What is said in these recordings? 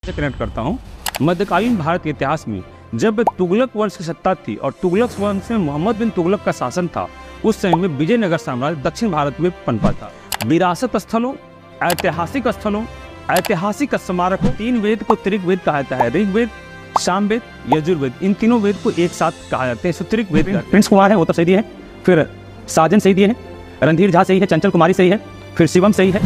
से कनेक्ट करता हूँ। मध्यकालीन भारत के इतिहास में जब तुगलक वंश की सत्ता थी और तुगलक वंश में मोहम्मद बिन तुगलक का शासन था, उस समय में विजयनगर साम्राज्य दक्षिण भारत में पनपा था। विरासत स्थलों, ऐतिहासिक स्मारकों, 3 वेद को त्रिवेद कहा जाता है। ऋग्वेद, सामवेद, यजुर्वेद, इन तीनों वेद को एक साथ कहा जाता है। त्रिक वेद। प्रिंस कुमार है, वो तो सही है। फिर साजन सही दिए हैं, रणधीर झा सही है, चंचल कुमारी सही है, फिर शिवम सही है।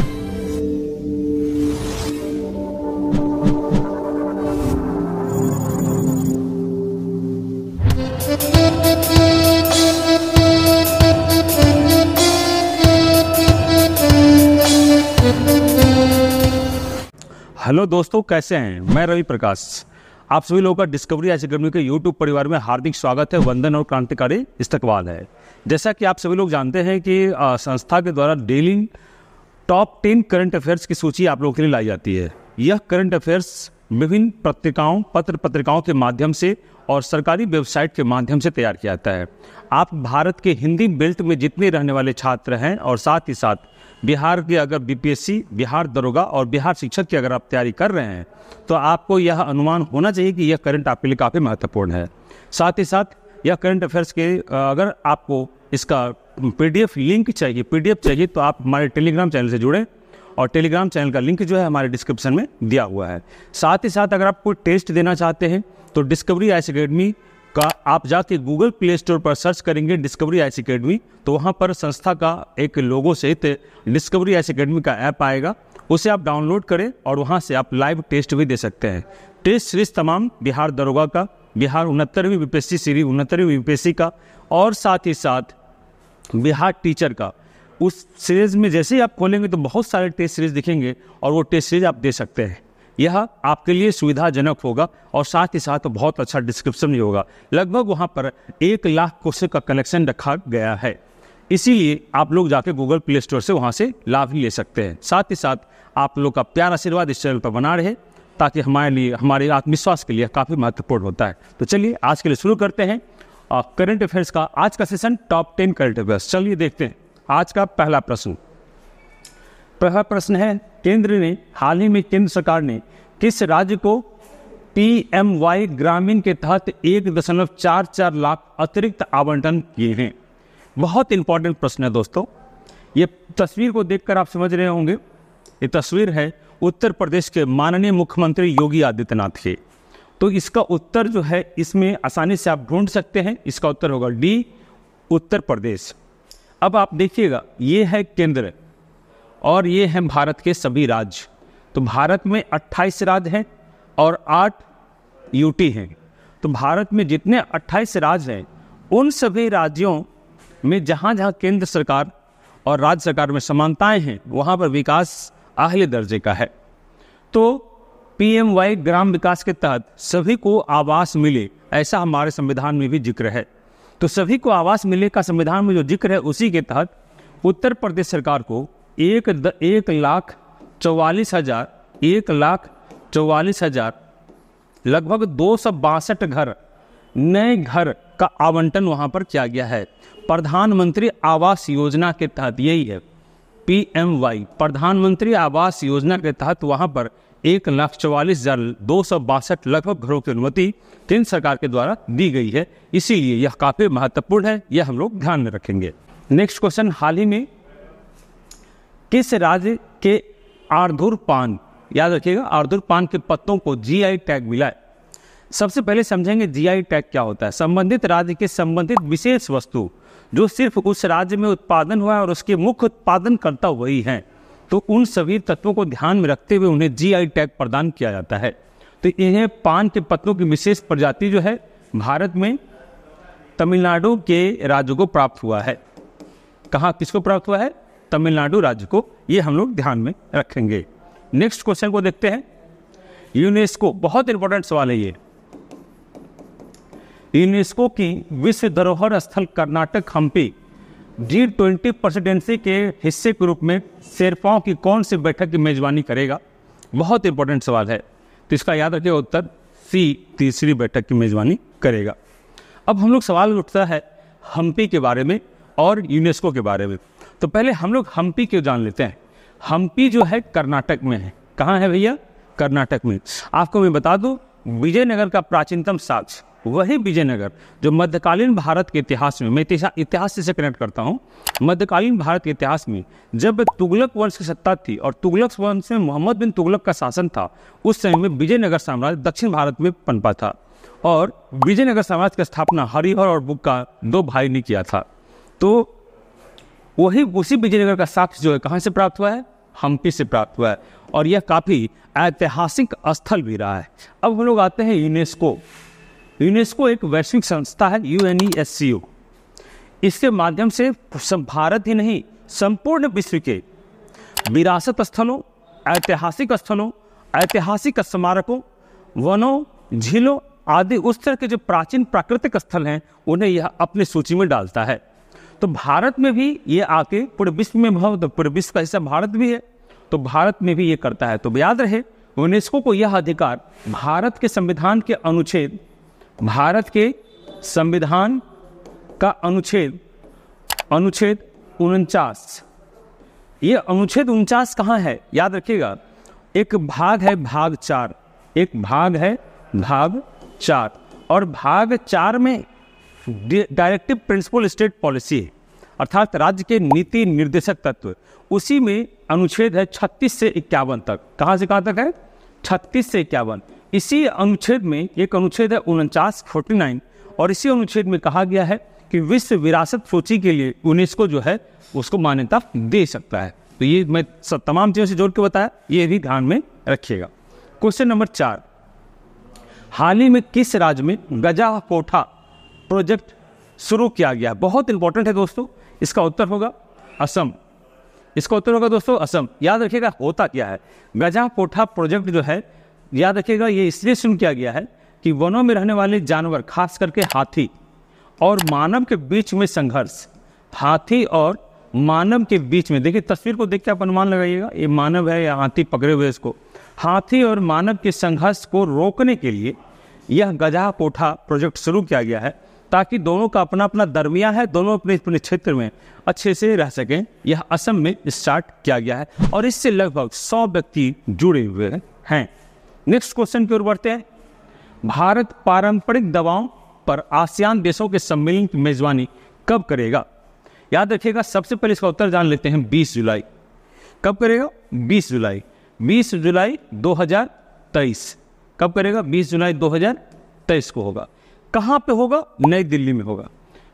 हेलो दोस्तों, कैसे हैं? मैं रवि प्रकाश। आप सभी लोगों का डिस्कवरी एकेडमी के यूट्यूब परिवार में हार्दिक स्वागत है, वंदन और क्रांतिकारी इस्तकबाल है। जैसा कि आप सभी लोग जानते हैं कि संस्था के द्वारा डेली टॉप 10 करंट अफेयर्स की सूची आप लोगों के लिए लाई जाती है। यह करंट अफेयर्स विभिन्न पत्रिकाओं, पत्रिकाओं के माध्यम से और सरकारी वेबसाइट के माध्यम से तैयार किया जाता है। आप भारत के हिंदी बेल्ट में जितने रहने वाले छात्र हैं और साथ ही साथ बिहार की अगर बीपीएससी, बिहार दरोगा और बिहार शिक्षक की अगर आप तैयारी कर रहे हैं तो आपको यह अनुमान होना चाहिए कि यह करंट आपके लिए काफ़ी महत्वपूर्ण है। साथ ही साथ यह करंट अफेयर्स के अगर आपको इसका पीडीएफ लिंक चाहिए तो आप हमारे टेलीग्राम चैनल से जुड़ें और टेलीग्राम चैनल का लिंक जो है हमारे डिस्क्रिप्शन में दिया हुआ है। साथ ही साथ अगर आप कोई टेस्ट देना चाहते हैं तो डिस्कवरी आईएएस एकेडमी का आप जाके गूगल प्ले स्टोर पर सर्च करेंगे डिस्कवरी आईएएस एकेडमी, तो वहाँ पर संस्था का एक लोगो सहित डिस्कवरी आईएएस एकेडमी का ऐप आएगा। उसे आप डाउनलोड करें और वहाँ से आप लाइव टेस्ट भी दे सकते हैं। टेस्ट सीरीज तमाम बिहार दरोगा का, बिहार 69वीं बीपीएससी सीरीज 69वीं बीपीएससी का और साथ ही साथ बिहार टीचर का, उस सीरीज में जैसे ही आप खोलेंगे तो बहुत सारे टेस्ट सीरीज दिखेंगे और वो टेस्ट सीरीज आप दे सकते हैं। यह आपके लिए सुविधाजनक होगा और साथ ही साथ बहुत अच्छा डिस्क्रिप्शन भी होगा। लगभग वहाँ पर 1 लाख क्वेश्चन का कलेक्शन रखा गया है, इसीलिए आप लोग जाके गूगल प्ले स्टोर से वहाँ से लाभ ले सकते हैं। साथ ही साथ आप लोग का प्यार आशीर्वाद इस चैनल पर बना रहे ताकि हमारे लिए, हमारे आत्मविश्वास के लिए काफ़ी महत्वपूर्ण होता है। तो चलिए आज के लिए शुरू करते हैं करंट अफेयर्स का आज का सेशन, टॉप 10 करंट अफेयर्स। चलिए देखते हैं आज का पहला प्रश्न है, केंद्र ने हाल ही में केंद्र सरकार ने किस राज्य को PMY ग्रामीण के तहत 1.44 लाख अतिरिक्त आवंटन किए हैं? बहुत इंपॉर्टेंट प्रश्न है दोस्तों। ये तस्वीर को देखकर आप समझ रहे होंगे, ये तस्वीर है उत्तर प्रदेश के माननीय मुख्यमंत्री योगी आदित्यनाथ के। तो इसका उत्तर जो है इसमें आसानी से आप ढूंढ सकते हैं। इसका उत्तर होगा डी, उत्तर प्रदेश। अब आप देखिएगा, ये है केंद्र और ये हैं भारत के सभी राज्य। तो भारत में 28 राज्य हैं और 8 यूटी हैं। तो भारत में जितने 28 राज्य हैं उन सभी राज्यों में जहाँ जहाँ केंद्र सरकार और राज्य सरकार में समानताएं हैं वहाँ पर विकास आहले दर्जे का है। तो PMY ग्राम विकास के तहत सभी को आवास मिले, ऐसा हमारे संविधान में भी जिक्र है। तो सभी को आवास मिले का संविधान में जो जिक्र है उसी के तहत उत्तर प्रदेश सरकार को 1,44,000 लगभग 262 घर, नए घर का आवंटन वहां पर किया गया है। प्रधानमंत्री आवास योजना के तहत, यही है PMY, प्रधानमंत्री आवास योजना के तहत वहां पर 1,44,262 लगभग घरों की अनुमति केंद्र सरकार के द्वारा दी गई है। इसीलिए यह काफी महत्वपूर्ण है, यह हम लोग ध्यान में रखेंगे। नेक्स्ट क्वेश्चन, हाल ही में किस राज्य के आर्धुर पान, याद रखिएगा आर्धुर पान के पत्तों को GI टैग मिला है? सबसे पहले समझेंगे GI टैग क्या होता है। संबंधित राज्य के संबंधित विशेष वस्तु जो सिर्फ उस राज्य में उत्पादन हुआ है और उसके मुख्य उत्पादनकर्ता वही हैं, तो उन सभी तत्वों को ध्यान में रखते हुए उन्हें GI टैग प्रदान किया जाता है। तो इन्हें पान के पत्तों की विशेष प्रजाति जो है भारत में तमिलनाडु के राज्य को प्राप्त हुआ है। कहाँ, किसको प्राप्त हुआ है? तमिलनाडु राज्य को। ये हम लोग ध्यान में रखेंगे। नेक्स्ट क्वेश्चन को देखते हैं। यूनेस्को, बहुत इंपॉर्टेंट सवाल है ये। यूनेस्को की विश्व धरोहर स्थल कर्नाटक हम्पी G20 प्रेसिडेंसी के हिस्से के रूप में शेरपाओं की कौन सी बैठक की मेजबानी करेगा? बहुत इंपॉर्टेंट सवाल है, तो इसका याद रखिए उत्तर सी, तीसरी बैठक की मेजबानी करेगा। अब हम लोग सवाल उठता है हम्पी के बारे में और यूनेस्को के बारे में। तो पहले हम लोग हम्पी को जान लेते हैं। हम्पी जो है कर्नाटक में है। कहाँ है भैया? कर्नाटक में। आपको मैं बता दूं, विजयनगर का प्राचीनतम साक्ष्य वही विजयनगर जो मध्यकालीन भारत के इतिहास में, मैं इतिहास से कनेक्ट करता हूँ, मध्यकालीन भारत के इतिहास में जब तुगलक वंश की सत्ता थी और तुगलक वंश में मोहम्मद बिन तुगलक का शासन था, उस समय में विजयनगर साम्राज्य दक्षिण भारत में पनपा था। और विजयनगर साम्राज्य की स्थापना हरिहर और बुक्का 2 भाई ने किया था। तो वही उसी विजयनगर का साक्ष्य जो है कहाँ से प्राप्त हुआ है? हम्पी से प्राप्त हुआ है, और यह काफ़ी ऐतिहासिक स्थल भी रहा है। अब हम लोग आते हैं यूनेस्को। यूनेस्को एक वैश्विक संस्था है, UNESCO। इसके माध्यम से भारत ही नहीं, संपूर्ण विश्व के विरासत स्थलों, ऐतिहासिक स्मारकों, वनों, झीलों आदि उस तरह के जो प्राचीन प्राकृतिक स्थल हैं उन्हें यह अपनी सूची में डालता है। तो भारत में भी ये आके पूरे विश्व में, तो पूरे विश्व का हिस्सा भारत भी है, तो भारत में भी ये करता है। तो याद रहे, यूनेस्को को यह अधिकार भारत के संविधान के अनुच्छेद, भारत के संविधान का अनुच्छेद 49, ये अनुच्छेद 49 कहाँ है? याद रखिएगा, एक भाग है भाग 4, एक भाग है भाग 4, और भाग 4 में डायरेक्टिव प्रिंसिपल स्टेट पॉलिसी है, अर्थात राज्य के नीति निर्देशक तत्व। उसी में अनुच्छेद है 36 से 51 तक। कहाँ से कहाँ तक है? 36 से 51। इसी अनुच्छेद में एक अनुच्छेद है 49, और इसी अनुच्छेद में कहा गया है कि विश्व विरासत सूची के लिए यूनेस्को जो है उसको मान्यता दे सकता है। तो ये मैं तमाम चीज़ों से जोड़ के बताया, ये भी ध्यान में रखिएगा। क्वेश्चन नंबर 4, हाल ही में किस राज्य में गजाकोठा प्रोजेक्ट शुरू किया गया? बहुत इंपॉर्टेंट है दोस्तों, इसका उत्तर होगा असम। इसका उत्तर होगा दोस्तों असम। याद रखिएगा होता क्या है, गजाकोठा प्रोजेक्ट जो है, याद रखिएगा ये इसलिए शुरू किया गया है कि वनों में रहने वाले जानवर, खास करके हाथी और मानव के बीच में संघर्ष, हाथी और मानव के बीच में, देखिए तस्वीर को देख के आप अनुमान लगाइएगा, ये मानव है या हाथी पकड़े हुए इसको, हाथी और मानव के संघर्ष को रोकने के लिए यह गजाकोठा प्रोजेक्ट शुरू किया गया है, ताकि दोनों का अपना अपना दरमिया है, दोनों अपने अपने क्षेत्र में अच्छे से रह सकें। यह असम में स्टार्ट किया गया है और इससे लगभग 100 व्यक्ति जुड़े हुए हैं। नेक्स्ट क्वेश्चन की ओर बढ़ते हैं। भारत पारंपरिक दवाओं पर आसियान देशों के सम्मेलन की मेजबानी कब करेगा? याद रखिएगा, सबसे पहले इसका उत्तर जान लेते हैं 20 जुलाई। कब करेगा? 20 जुलाई। 20 जुलाई 2023। कब करेगा? 20 जुलाई 2023 को होगा। कहाँ पे होगा? नई दिल्ली में होगा।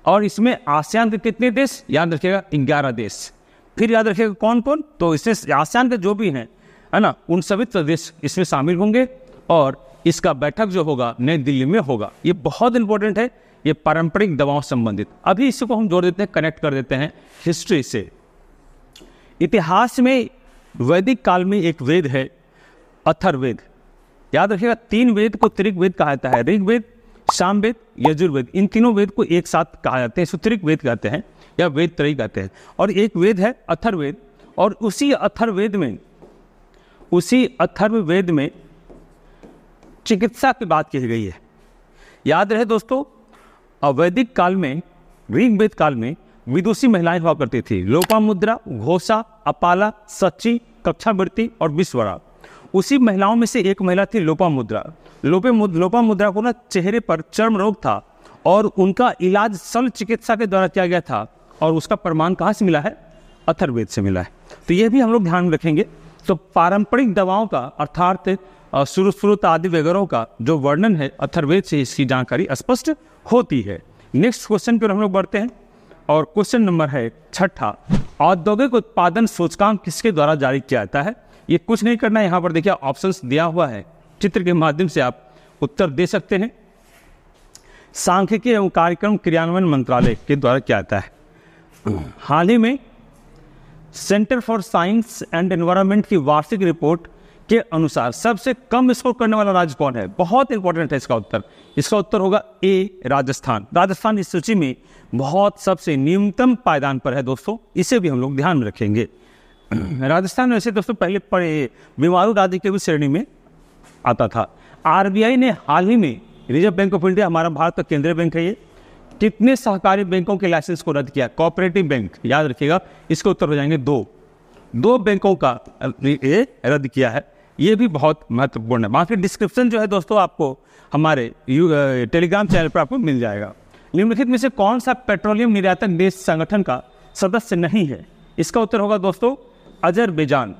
और इसमें आसियान के कितने देश? याद रखिएगा 11 देश। फिर याद रखिएगा कौन कौन? तो इसमें आसियान के जो भी हैं, है ना, उन सभी देश इसमें शामिल होंगे और इसका बैठक जो होगा नई दिल्ली में होगा। ये बहुत इंपॉर्टेंट है, ये पारंपरिक दवाओं संबंधित। अभी इसको हम जोड़ देते हैं, कनेक्ट कर देते हैं हिस्ट्री से। इतिहास में वैदिक काल में एक वेद है अथर्ववेद। याद रखिएगा 3 वेद को त्रिक कहा जाता है, ऋग्वेद, सामवेद, यजुर्वेद। इन तीनों वेद को एक साथ कहा जाते हैं, त्रिक वेद कहते हैं या वेद त्रयी कहते हैं। और एक वेद है अथर्ववेद, और उसी अथर्ववेद में चिकित्सा की बात की गई है। याद रहे दोस्तों, वैदिक काल में, ऋग्वेद काल में विदुषी महिलाएं हुआ करती थी, लोपामुद्रा, घोषा, अपाला, सच्ची, कक्षावृत्ति और विश्वरा। उसी महिलाओं में से एक महिला थी लोपामुद्रा। लोपामुद्रा को ना चेहरे पर चर्म रोग था और उनका इलाज शल्य चिकित्सा के द्वारा किया गया था, और उसका प्रमाण कहाँ से मिला है? अथर्ववेद से मिला है। तो ये भी हम लोग ध्यान रखेंगे। तो पारंपरिक दवाओं का अर्थात सुरुत आदि वगैरह का जो वर्णन है अथर्ववेद से इसकी जानकारी स्पष्ट होती है। नेक्स्ट क्वेश्चन पर हम लोग बढ़ते हैं और क्वेश्चन नंबर है 6, औद्योगिक उत्पादन सूचकांक किसके द्वारा जारी किया जाता है? ये कुछ नहीं करना है, यहाँ पर देखिए ऑप्शंस दिया हुआ है, चित्र के माध्यम से आप उत्तर दे सकते हैं। सांख्यिकी एवं कार्यक्रम क्रियान्वयन मंत्रालय के द्वारा किया जाता है। हाल ही में centre for science and environment की वार्षिक रिपोर्ट के अनुसार सबसे कम स्कोर करने वाला राज्य कौन है? बहुत इंपॉर्टेंट है इसका उत्तर। इसका उत्तर होगा ए, राजस्थान। राजस्थान इस सूची में बहुत सबसे न्यूनतम पायदान पर है दोस्तों, इसे भी हम लोग ध्यान में रखेंगे। राजस्थान वैसे दोस्तों पहले बीमारू राज्य के भी श्रेणी में आता था। आरबीआई ने हाल ही में, रिजर्व बैंक ऑफ इंडिया हमारा भारत का केंद्रीय बैंक है, ये कितने सहकारी बैंकों के लाइसेंस को रद्द किया? कोऑपरेटिव बैंक, याद रखिएगा इसके उत्तर हो जाएंगे 2 बैंकों का ये रद्द किया है। ये भी बहुत महत्वपूर्ण है। बाकी डिस्क्रिप्शन जो है दोस्तों आपको हमारे टेलीग्राम चैनल पर आपको मिल जाएगा। निम्नलिखित में से कौन सा पेट्रोलियम निर्यातक देश संगठन का सदस्य नहीं है? इसका उत्तर होगा दोस्तों अजरबैजान।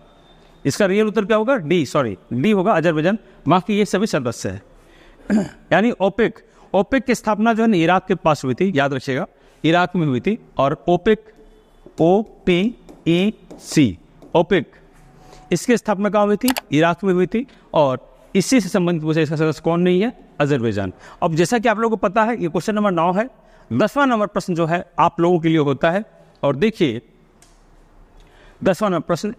इसका रियल उत्तर क्या होगा? डी होगा अजरबैजान। बाकी ये सभी सदस्य है। यानी ओपेक की स्थापना जो है ना इराक के पास हुई थी, याद रखिएगा, इराक में हुई थी। और ओपेक ओपेक इसकी स्थापना कहाँ हुई थी? इराक में हुई थी। और इसी से संबंधित पूछे इसका सदस्य कौन नहीं है? अजरबैजान। अब जैसा कि आप लोगों को पता है ये क्वेश्चन नंबर 9 है। 10वां नंबर प्रश्न जो है आप लोगों के लिए होता है। और देखिए 10वां नंबर प्रश्न,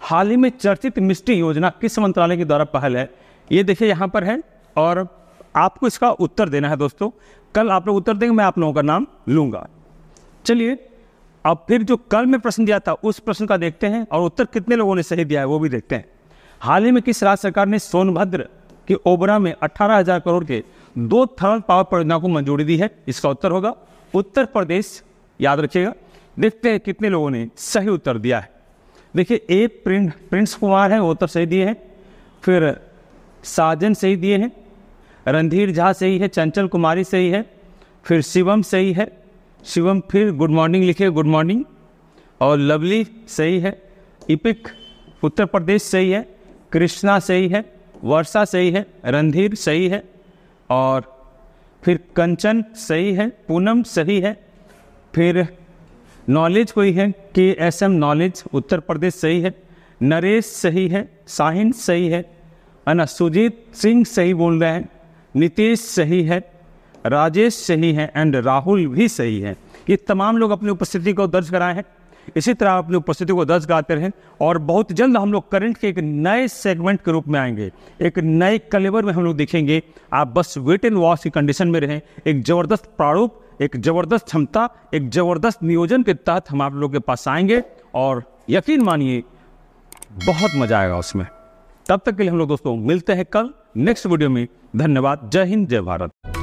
हाल ही में चर्चित मिष्टी योजना किस मंत्रालय के द्वारा पहल है? ये देखिए यहाँ पर है और आपको इसका उत्तर देना है दोस्तों। कल आप लोग उत्तर देंगे, मैं आप लोगों का नाम लूंगा। चलिए अब फिर जो कल में प्रश्न दिया था उस प्रश्न का देखते हैं और उत्तर कितने लोगों ने सही दिया है वो भी देखते हैं। हाल ही में किस राज्य सरकार ने सोनभद्र के ओबरा में 18,000 करोड़ के 2 थर्मल पावर परियोजना को मंजूरी दी है? इसका उत्तर होगा उत्तर प्रदेश, याद रखिएगा। देखते हैं कितने लोगों ने सही उत्तर दिया है। देखिए ए प्रिंस कुमार है, वो उत्तर सही दिए हैं। फिर साजन सही दिए हैं, रणधीर झा सही है, चंचल कुमारी सही है, फिर शिवम सही है, शिवम फिर गुड मॉर्निंग लिखे, गुड मॉर्निंग। और लवली सही है, इपिक उत्तर प्रदेश सही है, कृष्णा सही है, वर्षा सही है, रणधीर सही है, और फिर कंचन सही है, पूनम सही है, फिर नॉलेज कोई है KSM नॉलेज उत्तर प्रदेश सही है, नरेश सही है, साहिन सही है ना, सुजीत सिंह सही बोल रहे हैं, नीतीश सही है, राजेश सही है एंड राहुल भी सही है। ये तमाम लोग अपनी उपस्थिति को दर्ज कराए हैं। इसी तरह अपनी उपस्थिति को दर्ज कराते रहें और बहुत जल्द हम लोग करंट के एक नए सेगमेंट के रूप में आएंगे, एक नए कलेवर में हम लोग दिखेंगे। आप बस वेट एंड वॉच की कंडीशन में रहें। एक ज़बरदस्त प्रारूप, एक ज़बरदस्त क्षमता, एक ज़बरदस्त नियोजन के तहत हम आप लोगों के पास आएंगे और यकीन मानिए बहुत मजा आएगा उसमें। तब तक के लिए हम लोग दोस्तों मिलते हैं कल नेक्स्ट वीडियो में। धन्यवाद। जय हिंद, जय भारत।